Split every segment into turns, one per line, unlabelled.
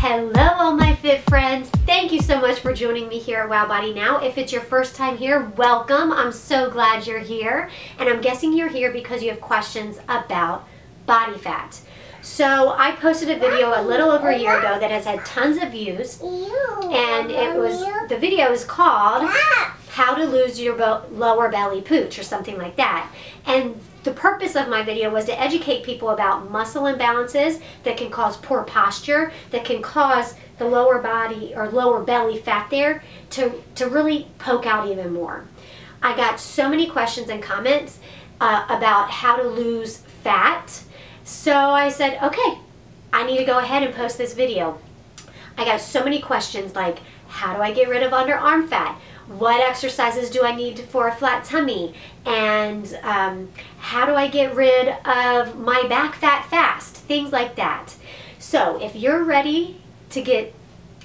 Hello all my fit friends. Thank you so much for joining me here at Wow Body Now. If it's your first time here, welcome. I'm so glad you're here. And I'm guessing you're here because you have questions about body fat. So I posted a video a little over a year ago that has had tons of views. And the video is called How to Lose Your Lower Belly Pooch or something like that. And the purpose of my video was to educate people about muscle imbalances that can cause poor posture, that can cause the lower body or lower belly fat there to really poke out even more. I got so many questions and comments about how to lose fat. So I said, okay, I need to go ahead and post this video. I got so many questions like, how do I get rid of underarm fat? What exercises do I need for a flat tummy? And how do I get rid of my back fat fast? Things like that. So if you're ready to get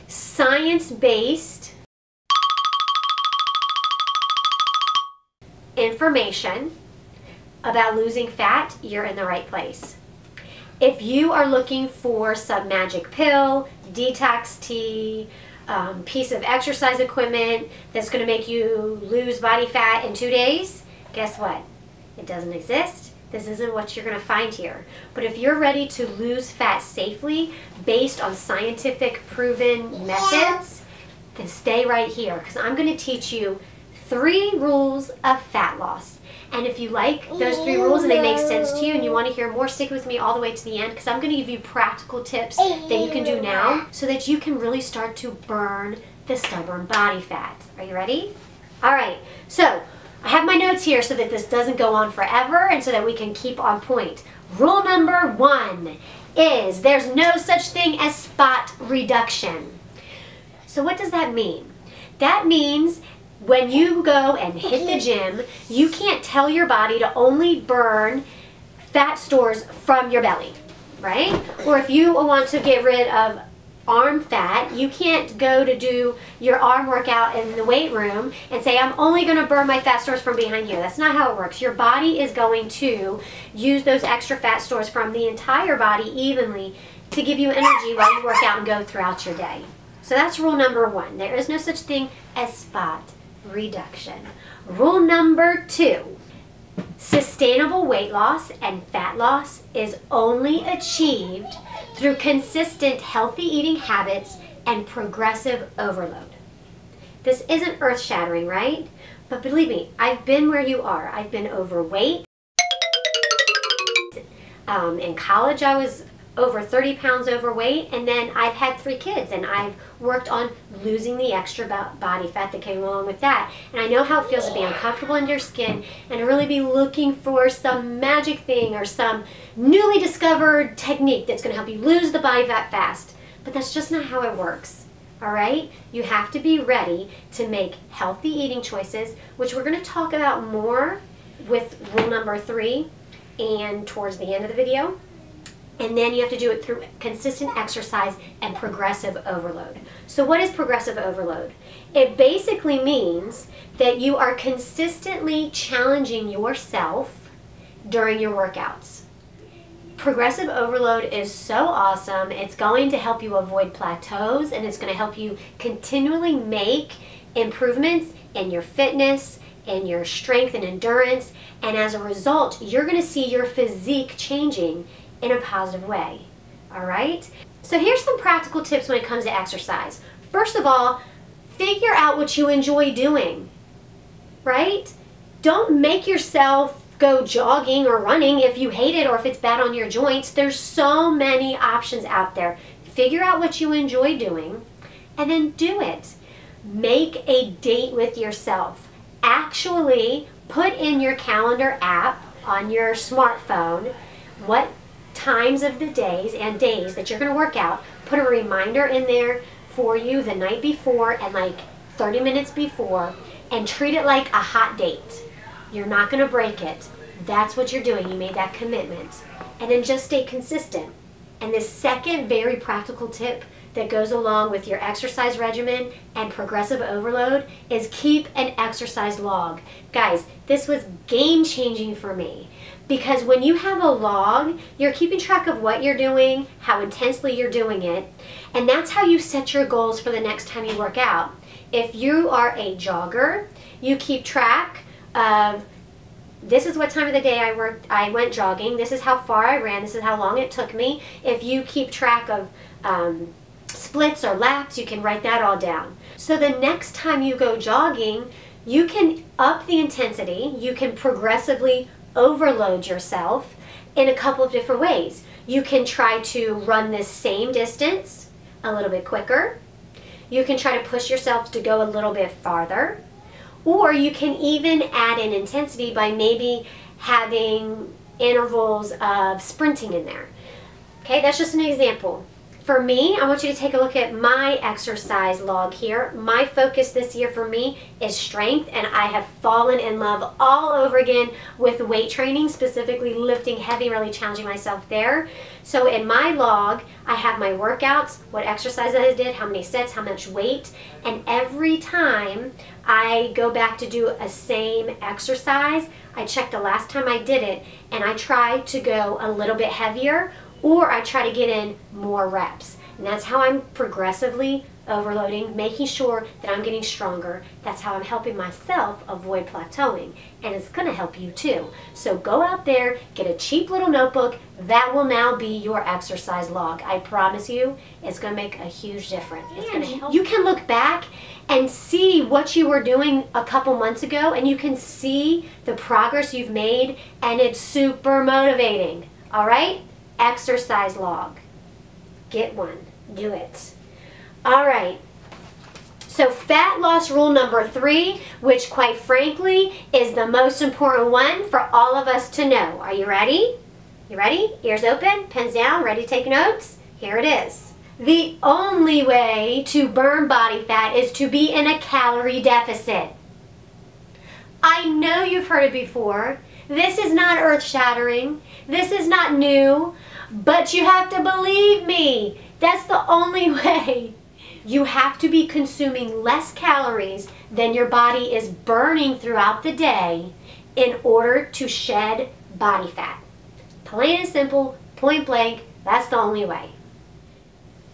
science-based information about losing fat, you're in the right place. If you are looking for some magic pill, detox tea, piece of exercise equipment that's going to make you lose body fat in 2 days, guess what? It doesn't exist. This isn't what you're going to find here. But if you're ready to lose fat safely based on scientific proven methods, then stay right here because I'm going to teach you 3 rules of fat loss. And if you like those 3 rules and they make sense to you and you want to hear more, stick with me all the way to the end because I'm going to give you practical tips that you can do now so that you can really start to burn the stubborn body fat. Are you ready? All right, so I have my notes here so that this doesn't go on forever and so that we can keep on point. Rule number 1 is there's no such thing as spot reduction. So what does that mean? That means when you go and hit the gym, you can't tell your body to only burn fat stores from your belly, right? Or if you want to get rid of arm fat, you can't go to do your arm workout in the weight room and say, I'm only going to burn my fat stores from behind here. That's not how it works. Your body is going to use those extra fat stores from the entire body evenly to give you energy while you work out and go throughout your day. So that's rule number 1. There is no such thing as spot reduction. Rule number 2, sustainable weight loss and fat loss is only achieved through consistent healthy eating habits and progressive overload. This isn't earth-shattering, right? But believe me, I've been where you are. I've been overweight. In college, I was over 30 pounds overweight, and then I've had 3 kids, and I've worked on losing the extra body fat that came along with that. And I know how it feels to be uncomfortable in your skin and to really be looking for some magic thing or some newly discovered technique that's going to help you lose the body fat fast. But that's just not how it works. All right? You have to be ready to make healthy eating choices, which we're going to talk about more with rule number 3 and towards the end of the video. And then you have to do it through consistent exercise and progressive overload. So what is progressive overload? It basically means that you are consistently challenging yourself during your workouts. Progressive overload is so awesome. It's going to help you avoid plateaus and it's going to help you continually make improvements in your fitness, in your strength and endurance. And as a result, you're going to see your physique changing in a positive way. All right? So here's some practical tips when it comes to exercise. First of all, figure out what you enjoy doing, right? Don't make yourself go jogging or running if you hate it or if it's bad on your joints. There's so many options out there. Figure out what you enjoy doing and then do it. Make a date with yourself. Actually put in your calendar app on your smartphone what times of the days that you're going to work out. Put a reminder in there for you the night before and like 30 minutes before and treat it like a hot date. You're not going to break it. That's what you're doing. You made that commitment. And then just stay consistent. And the second very practical tip that goes along with your exercise regimen and progressive overload is keep an exercise log. Guys, this was game-changing for me Because when you have a log, you're keeping track of what you're doing, how intensely you're doing it, and that's how you set your goals for the next time you work out. If you are a jogger, you keep track of, this is what time of the day I went jogging, this is how far I ran, this is how long it took me. If you keep track of splits or laps, you can write that all down. So the next time you go jogging, you can up the intensity, you can progressively overload yourself in a couple of different ways. You can try to run this same distance a little bit quicker. You can try to push yourself to go a little bit farther. Or you can even add in intensity by maybe having intervals of sprinting in there. Okay, that's just an example. For me, I want you to take a look at my exercise log here. My focus this year for me is strength, and I have fallen in love all over again with weight training, specifically lifting heavy, really challenging myself there. So in my log, I have my workouts, what exercises I did, how many sets, how much weight, and every time I go back to do a same exercise, I check the last time I did it, and I try to go a little bit heavier, or I try to get in more reps. And that's how I'm progressively overloading, making sure that I'm getting stronger. That's how I'm helping myself avoid plateauing. And it's gonna help you too. So go out there, get a cheap little notebook. That will now be your exercise log. I promise you, it's gonna make a huge difference. It's gonna help. You can look back and see what you were doing a couple months ago, and you can see the progress you've made, and it's super motivating. All right? Exercise log. Get one. Do it. All right. So fat loss rule number 3, which quite frankly is the most important one for all of us to know. Are you ready? You ready? Ears open, pens down, ready to take notes? Here it is. The only way to burn body fat is to be in a calorie deficit. I know you've heard it before. This is not earth-shattering. This is not new. But you have to believe me. That's the only way. You have to be consuming less calories than your body is burning throughout the day in order to shed body fat. Plain and simple, point blank, that's the only way.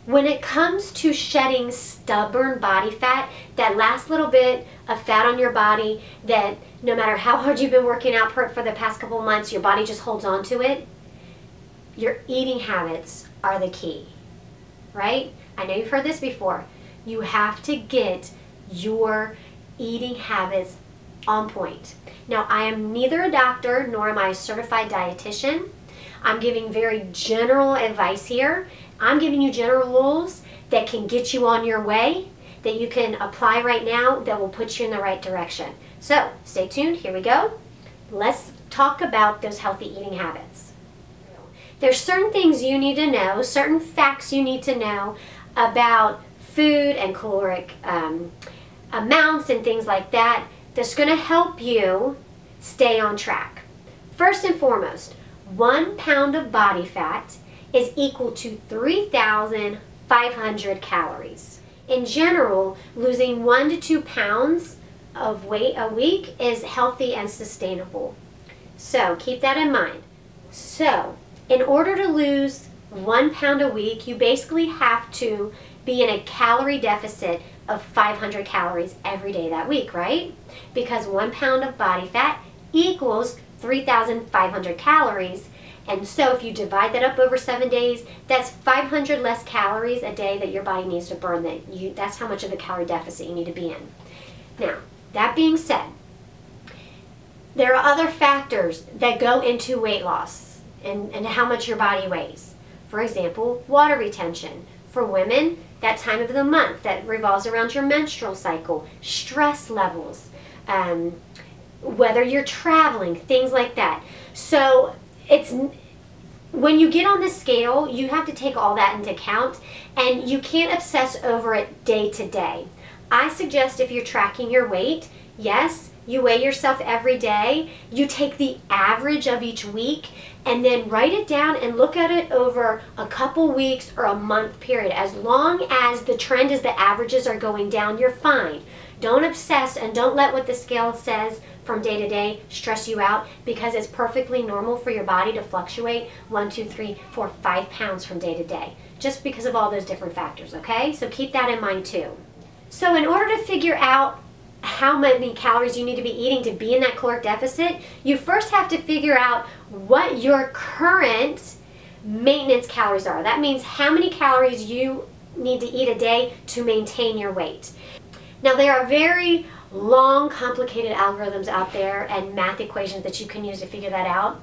When it comes to shedding stubborn body fat, that last little bit of fat on your body that no matter how hard you've been working out for the past couple months, your body just holds on to it, your eating habits are the key, right? I know you've heard this before. You have to get your eating habits on point. Now, I am neither a doctor nor am I a certified dietitian. I'm giving very general advice here. I'm giving you general rules that can get you on your way, that you can apply right now, that will put you in the right direction. So, stay tuned. Here we go. Let's talk about those healthy eating habits. There's certain things you need to know, certain facts you need to know about food and caloric amounts and things like that that's going to help you stay on track. First and foremost, 1 pound of body fat is equal to 3,500 calories. In general, losing 1 to 2 pounds of weight a week is healthy and sustainable. So keep that in mind. So in order to lose 1 pound a week, you basically have to be in a calorie deficit of 500 calories every day that week, right? Because 1 pound of body fat equals 3,500 calories. And so if you divide that up over 7 days, that's 500 less calories a day that your body needs to burn. That's how much of a calorie deficit you need to be in. Now, that being said, there are other factors that go into weight loss and how much your body weighs. For example, water retention. For women, that time of the month that revolves around your menstrual cycle, stress levels, whether you're traveling, things like that. So it's when you get on the scale, you have to take all that into account, and you can't obsess over it day to day. I suggest if you're tracking your weight, yes, you weigh yourself every day, you take the average of each week, and then write it down and look at it over a couple weeks or a month period. As long as the trend is the averages are going down, you're fine. Don't obsess and don't let what the scale says from day to day stress you out, because it's perfectly normal for your body to fluctuate 1, 2, 3, 4, 5 pounds from day to day, just because of all those different factors, okay? So keep that in mind too. So in order to figure out how many calories you need to be eating to be in that caloric deficit, you first have to figure out what your current maintenance calories are. That means how many calories you need to eat a day to maintain your weight. Now, there are very long, complicated algorithms out there and math equations that you can use to figure that out.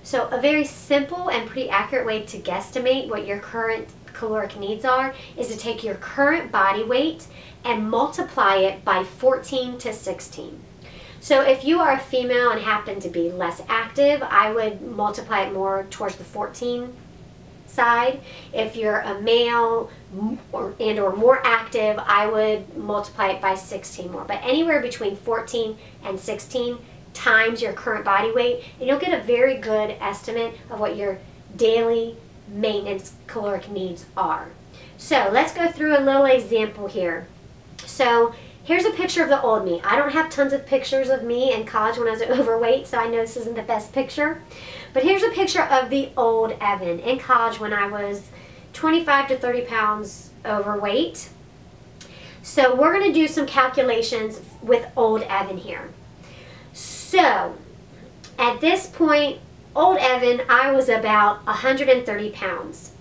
So a very simple and pretty accurate way to guesstimate what your current caloric needs are is to take your current body weight and multiply it by 14 to 16. So if you are a female and happen to be less active, I would multiply it more towards the 14 side. If you're a male or more active, I would multiply it by 16 more. But anywhere between 14 and 16 times your current body weight, and you'll get a very good estimate of what your daily maintenance caloric needs are. So let's go through a little example here. So here's a picture of the old me. I don't have tons of pictures of me in college when I was overweight, so I know this isn't the best picture. But here's a picture of the old Evin in college when I was 25 to 30 pounds overweight. So we're going to do some calculations with old Evin here. So at this point, old Evin, I was about 130 pounds.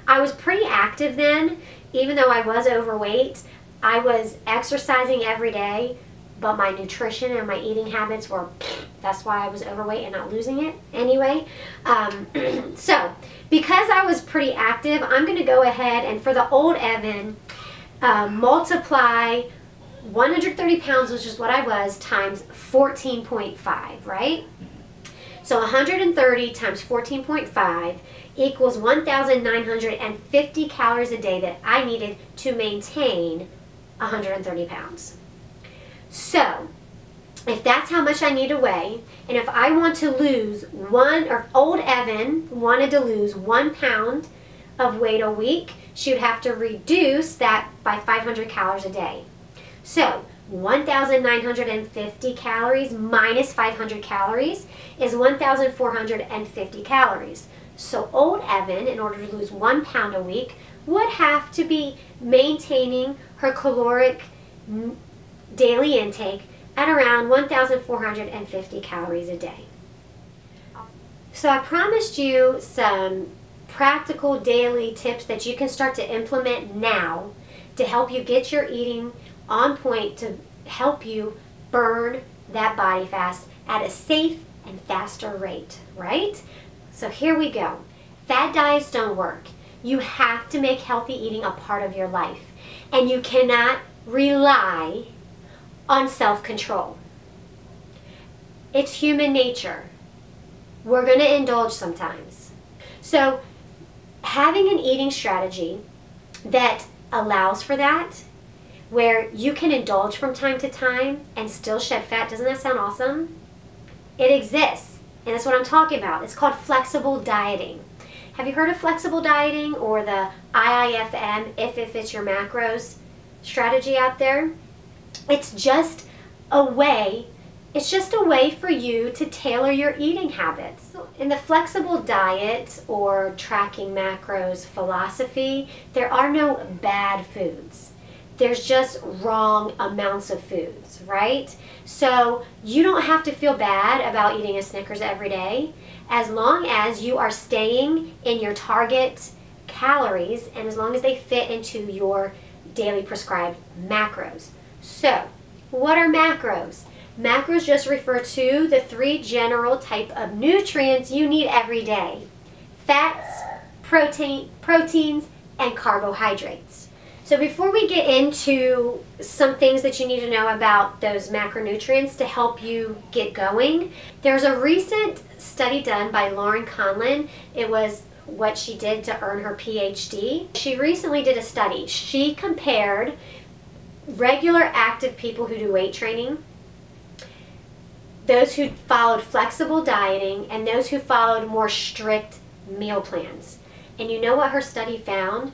I was pretty active then, even though I was overweight. I was exercising every day, but my nutrition and my eating habits were, that's why I was overweight and not losing it anyway. So because I was pretty active, I'm going to go ahead and for the old Evin, multiply 130 pounds, which is what I was, times 14.5, right? So 130 times 14.5 equals 1,950 calories a day that I needed to maintain 130 pounds. So if that's how much I need to weigh, and if I want to lose old Evin wanted to lose 1 pound of weight a week, she would have to reduce that by 500 calories a day. So 1,950 calories minus 500 calories is 1,450 calories. So old Evin, in order to lose 1 pound a week, would have to be maintaining her caloric daily intake at around 1,450 calories a day. So I promised you some practical daily tips that you can start to implement now to help you get your eating on point to help you burn that body fat at a safe and faster rate, right? So here we go. Fad diets don't work. You have to make healthy eating a part of your life, and you cannot rely on self-control. It's human nature. We're going to indulge sometimes. So having an eating strategy that allows for that, where you can indulge from time to time and still shed fat, doesn't that sound awesome? It exists, and that's what I'm talking about. It's called flexible dieting. Have you heard of flexible dieting or the IIFM, if it fits your macros strategy out there? It's just a way for you to tailor your eating habits. In the flexible diet or tracking macros philosophy, there are no bad foods. There's just wrong amounts of foods, right? So you don't have to feel bad about eating a Snickers every day as long as you are staying in your target calories and as long as they fit into your daily prescribed macros. So what are macros? Macros just refer to the 3 general type of nutrients you need every day: fats, proteins, and carbohydrates. So before we get into some things that you need to know about those macronutrients to help you get going, there's a recent study done by Laurin. It was what she did to earn her PhD. She recently did a study. She compared regular active people who do weight training, those who followed flexible dieting, and those who followed more strict meal plans. And you know what her study found?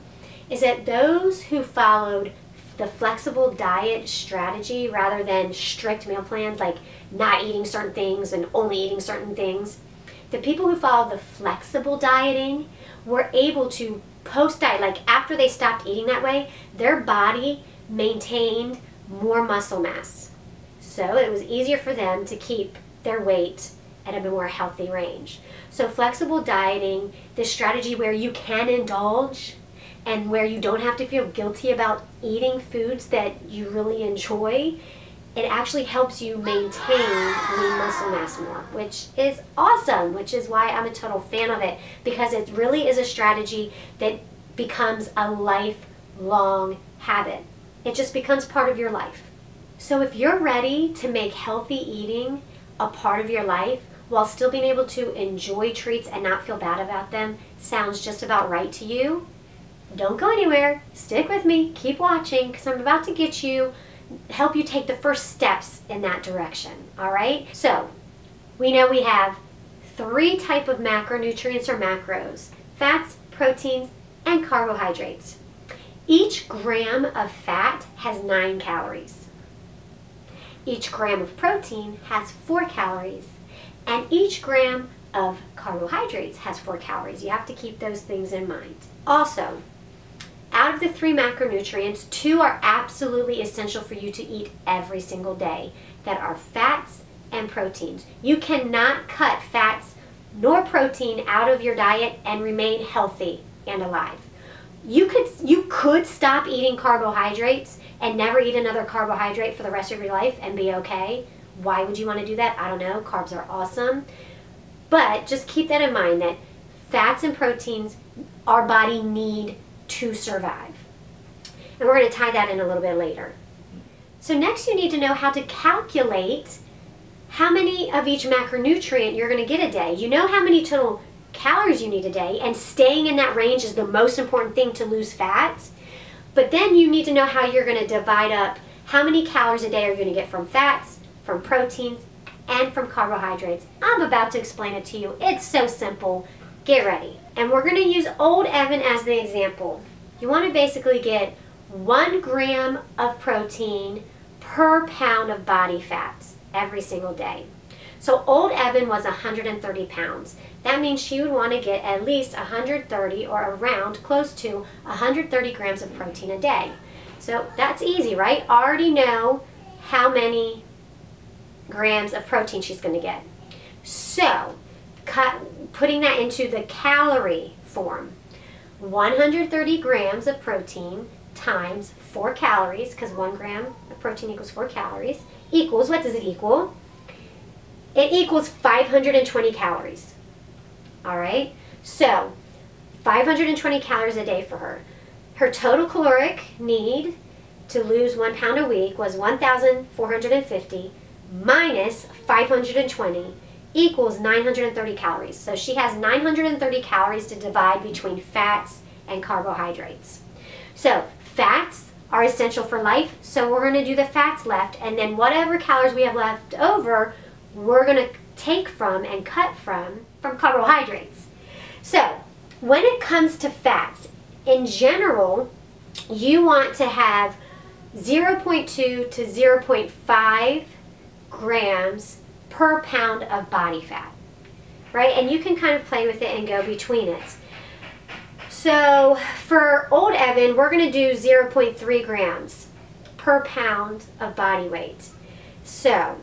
is that those who followed the flexible diet strategy rather than strict meal plans, like not eating certain things and only eating certain things, the people who followed the flexible dieting were able to post-diet, like after they stopped eating that way, their body maintained more muscle mass. So it was easier for them to keep their weight at a more healthy range. So flexible dieting, this strategy where you can indulge and where you don't have to feel guilty about eating foods that you really enjoy, it actually helps you maintain lean muscle mass more, which is awesome, which is why I'm a total fan of it, because it really is a strategy that becomes a lifelong habit. It just becomes part of your life. So if you're ready to make healthy eating a part of your life while still being able to enjoy treats and not feel bad about them, sounds just about right to you, don't go anywhere. Stick with me. Keep watching, because I'm about to help you take the first steps in that direction. All right? So we know we have 3 types of macronutrients or macros: fats, proteins, and carbohydrates. Each gram of fat has 9 calories. Each gram of protein has 4 calories. And each gram of carbohydrates has 4 calories. You have to keep those things in mind. Also, out of the 3 macronutrients, 2 are absolutely essential for you to eat every single day. That are fats and proteins. You cannot cut fats nor protein out of your diet and remain healthy and alive. You could stop eating carbohydrates and never eat another carbohydrate for the rest of your life and be okay. Why would you want to do that? I don't know. Carbs are awesome. But just keep that in mind, that fats and proteins our body need to survive. And we're going to tie that in a little bit later. So next you need to know how to calculate how many of each macronutrient you're going to get a day. You know how many total calories you need a day, and staying in that range is the most important thing to lose fat. But then you need to know how you're going to divide up how many calories a day are you going to get from fats, from proteins, and from carbohydrates. I'm about to explain it to you. It's so simple. Get ready. And we're going to use old Evin as the example. You want to basically get 1 gram of protein per pound of body fat every single day. So old Evin was 130 pounds. That means she would want to get at least 130 or around close to 130 grams of protein a day. So that's easy, right? Already know how many grams of protein she's going to get. So putting that into the calorie form, 130 grams of protein times 4 calories, because 1 gram of protein equals 4 calories, equals, what does it equal? It equals 520 calories. All right? So 520 calories a day for her. Her total caloric need to lose 1 pound a week was 1,450 minus 520 equals 930 calories. So she has 930 calories to divide between fats and carbohydrates. So fats are essential for life, so we're going to do the fats left, and then whatever calories we have left over, we're going to take from and cut from carbohydrates. So when it comes to fats, in general, you want to have 0.2 to 0.5 grams per pound of body fat, right? And you can kind of play with it and go between it. So for old Evin, we're going to do 0.3 grams per pound of body weight. So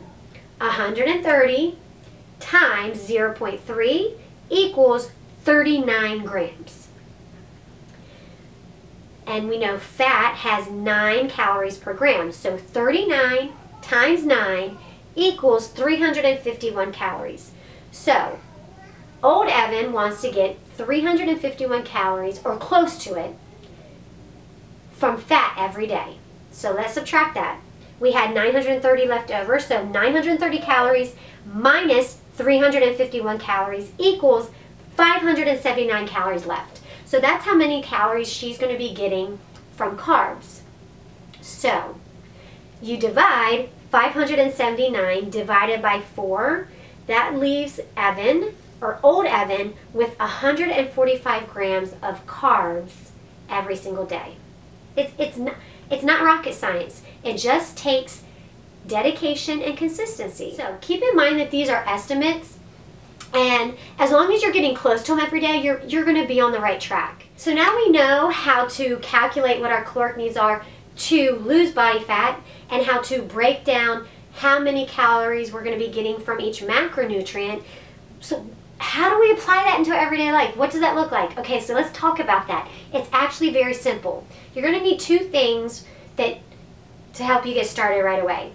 130 times 0.3 equals 39 grams. And we know fat has 9 calories per gram. So 39 times 9 equals 351 calories. So old Evin wants to get 351 calories, or close to it, from fat every day. So let's subtract that. We had 930 left over, so 930 calories minus 351 calories equals 579 calories left. So that's how many calories she's going to be getting from carbs. So you divide 579 divided by 4. That leaves Evin, or old Evin, with 145 grams of carbs every single day. It's not rocket science. It just takes dedication and consistency. So keep in mind that these are estimates, and as long as you're getting close to them every day, you're going to be on the right track. So now we know how to calculate what our caloric needs are to lose body fat, and how to break down how many calories we're going to be getting from each macronutrient. So how do we apply that into everyday life? What does that look like? Okay, so let's talk about that. It's actually very simple. You're going to need two things to help you get started right away.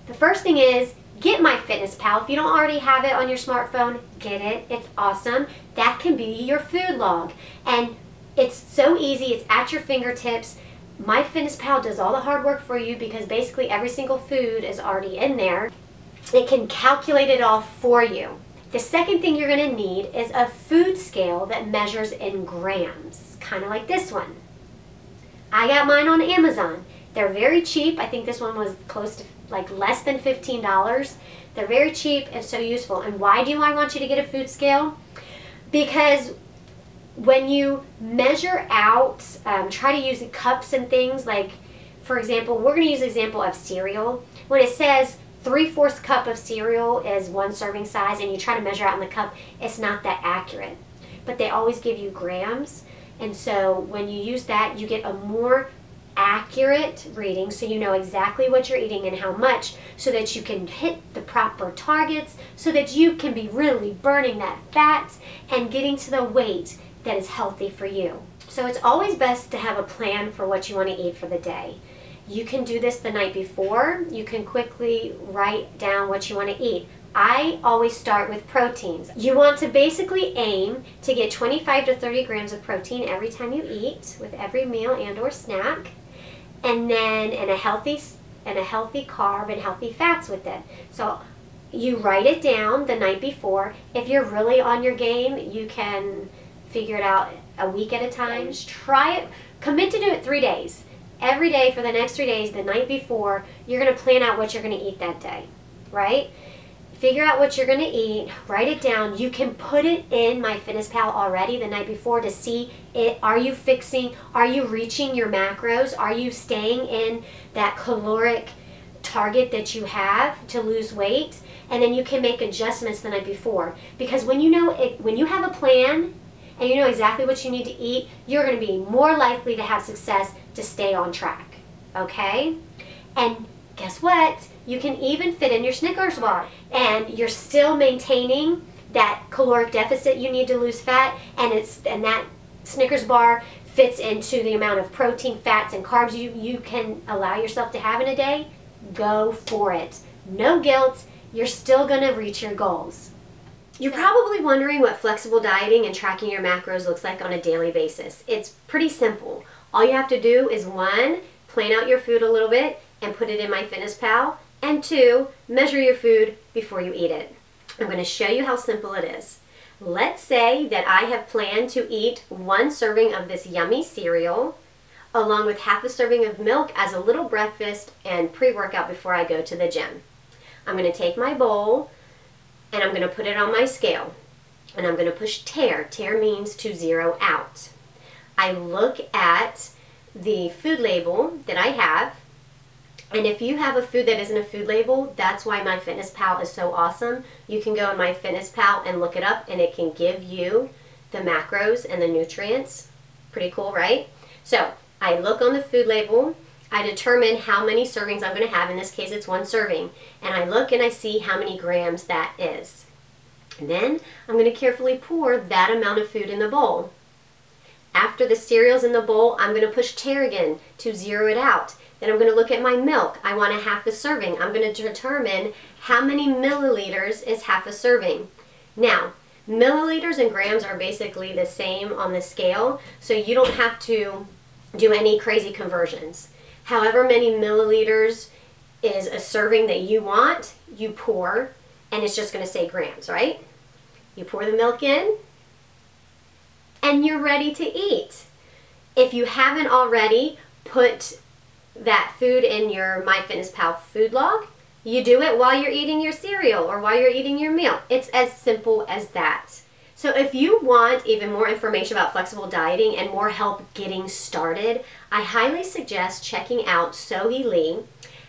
The first thing is, get MyFitnessPal. If you don't already have it on your smartphone, get it. It's awesome. That can be your food log. And it's so easy. It's at your fingertips. MyFitnessPal does all the hard work for you because basically every single food is already in there. It can calculate it all for you. The second thing you're going to need is a food scale that measures in grams, kind of like this one. I got mine on Amazon. They're very cheap. I think this one was close to like less than $15. They're very cheap and so useful. And why do I want you to get a food scale? Because when you measure out, try to use cups and things, like, for example, we're going to use an example of cereal. When it says 3/4 cup of cereal is 1 serving size, and you try to measure out in the cup, it's not that accurate. But they always give you grams, and so when you use that, you get a more accurate reading, so you know exactly what you're eating and how much, so that you can hit the proper targets, so that you can be really burning that fat and getting to the weight that is healthy for you. So it's always best to have a plan for what you want to eat for the day. You can do this the night before. You can quickly write down what you want to eat. I always start with proteins. You want to basically aim to get 25 to 30 grams of protein every time you eat, with every meal and or snack, and then a healthy carb and healthy fats with it. So you write it down the night before. If you're really on your game, you can figure it out a week at a time. Just try it. Commit to do it 3 days. Every day for the next 3 days, the night before, you're going to plan out what you're going to eat that day, right? Figure out what you're going to eat, write it down. You can put it in MyFitnessPal already the night before to see it. Are you reaching your macros? Are you staying in that caloric target that you have to lose weight? And then you can make adjustments the night before. Because when you have a plan and you know exactly what you need to eat, you're going to be more likely to have success to stay on track, okay? And guess what? You can even fit in your Snickers bar, and you're still maintaining that caloric deficit you need to lose fat, and that Snickers bar fits into the amount of protein, fats, and carbs you can allow yourself to have in a day. Go for it. No guilt. You're still going to reach your goals. You're probably wondering what flexible dieting and tracking your macros looks like on a daily basis. It's pretty simple. All you have to do is 1, plan out your food a little bit and put it in MyFitnessPal, and 2, measure your food before you eat it. I'm going to show you how simple it is. Let's say that I have planned to eat 1 serving of this yummy cereal along with half a serving of milk as a little breakfast and pre-workout before I go to the gym. I'm going to take my bowl and I'm going to put it on my scale, and I'm going to push tare. Tare means to zero out. I look at the food label that I have, and if you have a food that isn't a food label, that's why MyFitnessPal is so awesome. You can go on MyFitnessPal and look it up, and it can give you the macros and the nutrients. Pretty cool, right? So I look on the food label. I determine how many servings I'm going to have. In this case, it's 1 serving. And I look and I see how many grams that is. And then I'm going to carefully pour that amount of food in the bowl. After the cereal's in the bowl, I'm going to push tare again to zero it out. Then I'm going to look at my milk. I want a half a serving. I'm going to determine how many milliliters is half a serving. Now, milliliters and grams are basically the same on the scale, so you don't have to do any crazy conversions. However many milliliters is a serving that you want, you pour, and it's just going to say grams, right? You pour the milk in, and you're ready to eat. If you haven't already put that food in your MyFitnessPal food log, you do it while you're eating your cereal or while you're eating your meal. It's as simple as that. So if you want even more information about flexible dieting and more help getting started, I highly suggest checking out Sohee Lee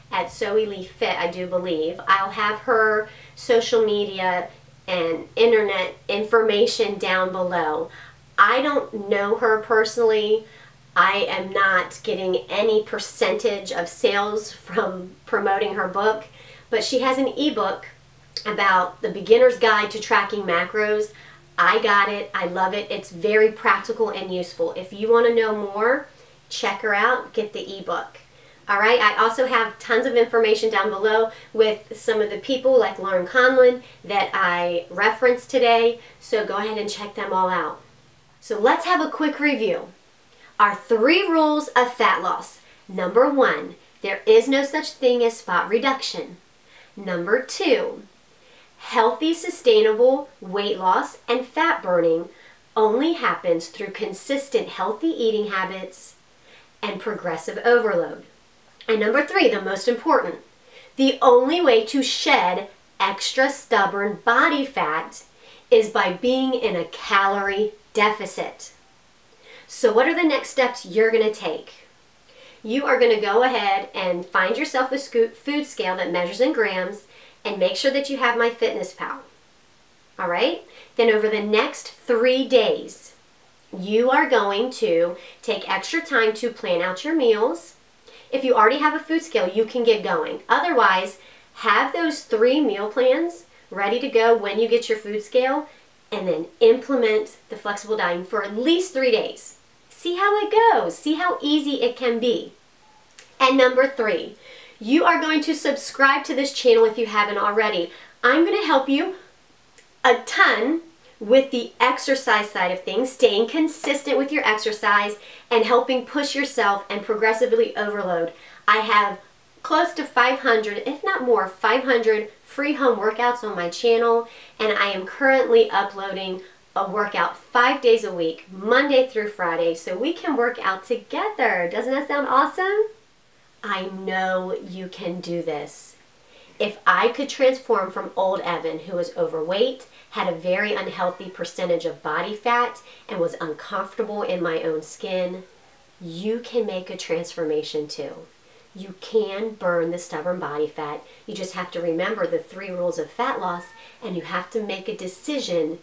at Sohee Lee Fit, I do believe. I'll have her social media and internet information down below. I don't know her personally. I am not getting any percentage of sales from promoting her book, but she has an ebook about the beginner's guide to tracking macros. I got it. I love it. It's very practical and useful. If you want to know more, check her out. Get the ebook. All right. I also have tons of information down below with some of the people like Laurin that I referenced today. So go ahead and check them all out. So let's have a quick review. Our 3 rules of fat loss. Number 1, there is no such thing as spot reduction. Number 2, healthy, sustainable weight loss and fat burning only happens through consistent healthy eating habits and progressive overload. And number 3, the most important, the only way to shed extra stubborn body fat is by being in a calorie deficit. So what are the next steps you're going to take? You are going to go ahead and find yourself a food scale that measures in grams and make sure that you have MyFitnessPal. All right? Then over the next 3 days, you are going to take extra time to plan out your meals. If you already have a food scale, you can get going. Otherwise, have those 3 meal plans ready to go when you get your food scale, and then implement the flexible dieting for at least 3 days. See how it goes. See how easy it can be. And number 3, you are going to subscribe to this channel if you haven't already. I'm going to help you a ton with the exercise side of things, staying consistent with your exercise and helping push yourself and progressively overload. I have close to 500, if not more, 500 free home workouts on my channel, and I am currently uploading a workout 5 days a week, Monday through Friday, so we can work out together. Doesn't that sound awesome? I know you can do this. If I could transform from old Evin, who was overweight, had a very unhealthy percentage of body fat, and was uncomfortable in my own skin, you can make a transformation too. You can burn the stubborn body fat. You just have to remember the 3 rules of fat loss, and you have to make a decision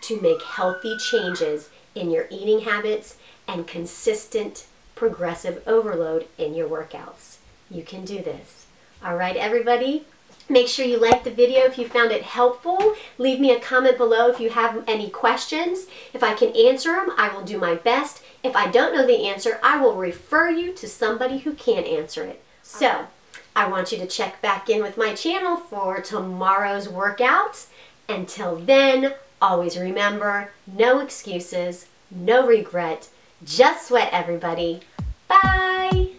to make healthy changes in your eating habits and consistent progressive overload in your workouts. You can do this. All right, everybody? Make sure you like the video if you found it helpful. Leave me a comment below if you have any questions. If I can answer them, I will do my best. If I don't know the answer, I will refer you to somebody who can answer it. So, I want you to check back in with my channel for tomorrow's workout. Until then, always remember, no excuses, no regret, just sweat, everybody. Bye!